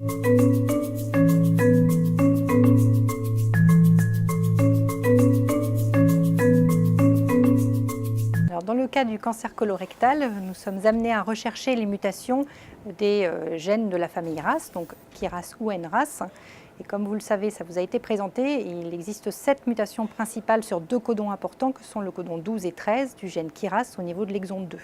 Alors, dans le cas du cancer colorectal, nous sommes amenés à rechercher les mutations des gènes de la famille RAS, donc KRAS ou NRAS. Et comme vous le savez, ça vous a été présenté, il existe 7 mutations principales sur 2 codons importants que sont le codon 12 et 13 du gène KRAS au niveau de l'exon 2.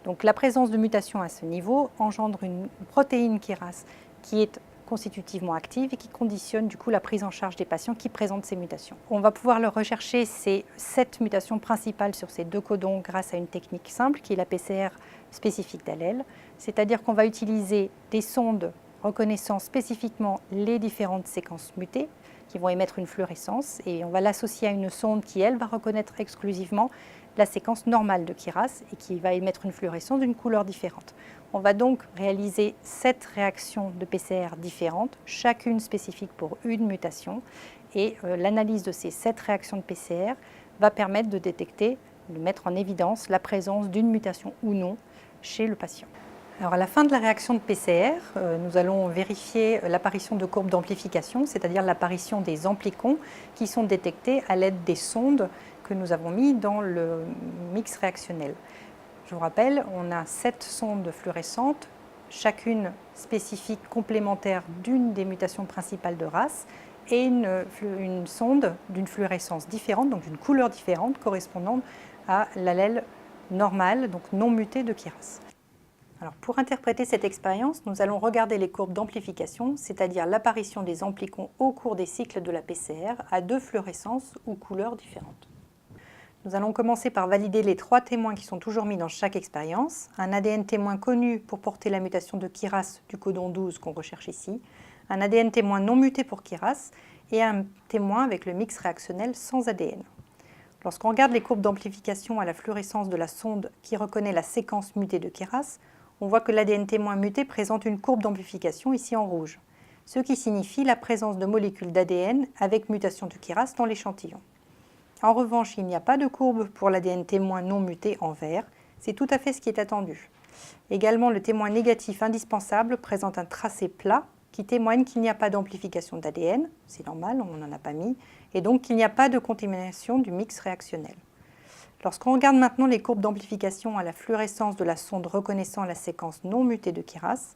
Donc la présence de mutations à ce niveau engendre une protéine KRAS qui est constitutivement active et qui conditionne du coup la prise en charge des patients qui présentent ces mutations. On va pouvoir leur rechercher ces 7 mutations principales sur ces 2 codons grâce à une technique simple qui est la PCR spécifique d'allèle, c'est-à-dire qu'on va utiliser des sondes reconnaissant spécifiquement les différentes séquences mutées qui vont émettre une fluorescence et on va l'associer à une sonde qui, elle, va reconnaître exclusivement la séquence normale de KRAS et qui va émettre une fluorescence d'une couleur différente. On va donc réaliser 7 réactions de PCR différentes, chacune spécifique pour une mutation et l'analyse de ces 7 réactions de PCR va permettre de détecter, de mettre en évidence la présence d'une mutation ou non chez le patient. Alors à la fin de la réaction de PCR, nous allons vérifier l'apparition de courbes d'amplification, c'est-à-dire l'apparition des amplicons qui sont détectés à l'aide des sondes que nous avons mis dans le mix réactionnel. Je vous rappelle, on a 7 sondes fluorescentes, chacune spécifique complémentaire d'une des mutations principales de RAS et une sonde d'une fluorescence différente, donc d'une couleur différente correspondant à l'allèle normal, donc non muté de KRAS. Alors, pour interpréter cette expérience, nous allons regarder les courbes d'amplification, c'est-à-dire l'apparition des amplicons au cours des cycles de la PCR à 2 fluorescences ou couleurs différentes. Nous allons commencer par valider les 3 témoins qui sont toujours mis dans chaque expérience. Un ADN témoin connu pour porter la mutation de KRAS du codon 12 qu'on recherche ici, un ADN témoin non muté pour KRAS et un témoin avec le mix réactionnel sans ADN. Lorsqu'on regarde les courbes d'amplification à la fluorescence de la sonde qui reconnaît la séquence mutée de KRAS, on voit que l'ADN témoin muté présente une courbe d'amplification ici en rouge, ce qui signifie la présence de molécules d'ADN avec mutation de KRAS dans l'échantillon. En revanche, il n'y a pas de courbe pour l'ADN témoin non muté en vert, c'est tout à fait ce qui est attendu. Également, le témoin négatif indispensable présente un tracé plat qui témoigne qu'il n'y a pas d'amplification d'ADN, c'est normal, on n'en a pas mis, et donc qu'il n'y a pas de contamination du mix réactionnel. Lorsqu'on regarde maintenant les courbes d'amplification à la fluorescence de la sonde reconnaissant la séquence non mutée de KRAS,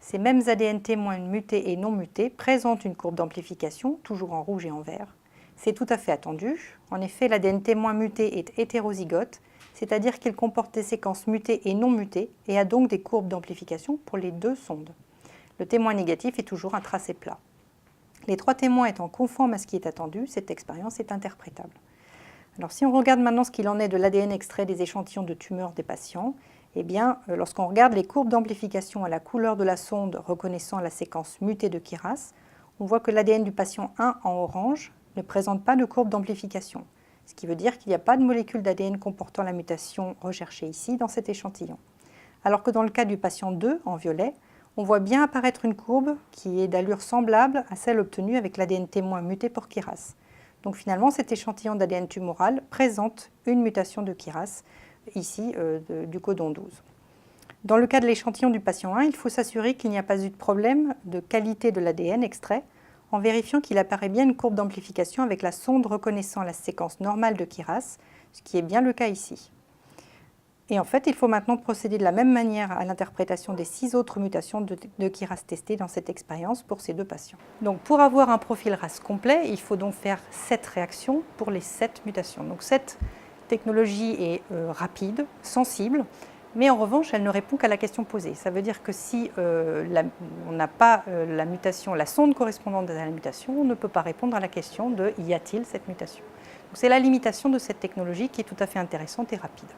ces mêmes ADN témoins mutés et non mutés présentent une courbe d'amplification, toujours en rouge et en vert. C'est tout à fait attendu. En effet, l'ADN témoin muté est hétérozygote, c'est-à-dire qu'il comporte des séquences mutées et non mutées et a donc des courbes d'amplification pour les 2 sondes. Le témoin négatif est toujours un tracé plat. Les 3 témoins étant conformes à ce qui est attendu, cette expérience est interprétable. Alors, si on regarde maintenant ce qu'il en est de l'ADN extrait des échantillons de tumeurs des patients, eh bien, lorsqu'on regarde les courbes d'amplification à la couleur de la sonde reconnaissant la séquence mutée de KRAS, on voit que l'ADN du patient 1 en orange ne présente pas de courbe d'amplification, ce qui veut dire qu'il n'y a pas de molécule d'ADN comportant la mutation recherchée ici dans cet échantillon. Alors que dans le cas du patient 2 en violet, on voit bien apparaître une courbe qui est d'allure semblable à celle obtenue avec l'ADN témoin muté pour KRAS. Donc finalement, cet échantillon d'ADN tumoral présente une mutation de KRAS, ici du codon 12. Dans le cas de l'échantillon du patient 1, il faut s'assurer qu'il n'y a pas eu de problème de qualité de l'ADN extrait en vérifiant qu'il apparaît bien une courbe d'amplification avec la sonde reconnaissant la séquence normale de KRAS, ce qui est bien le cas ici. Et en fait, il faut maintenant procéder de la même manière à l'interprétation des 6 autres mutations de KRAS testées dans cette expérience pour ces 2 patients. Donc pour avoir un profil RAS complet, il faut donc faire 7 réactions pour les 7 mutations. Donc cette technologie est rapide, sensible, mais en revanche, elle ne répond qu'à la question posée. Ça veut dire que si on n'a pas la mutation, la sonde correspondante à la mutation, on ne peut pas répondre à la question de y a-t-il cette mutation. C'est la limitation de cette technologie qui est tout à fait intéressante et rapide.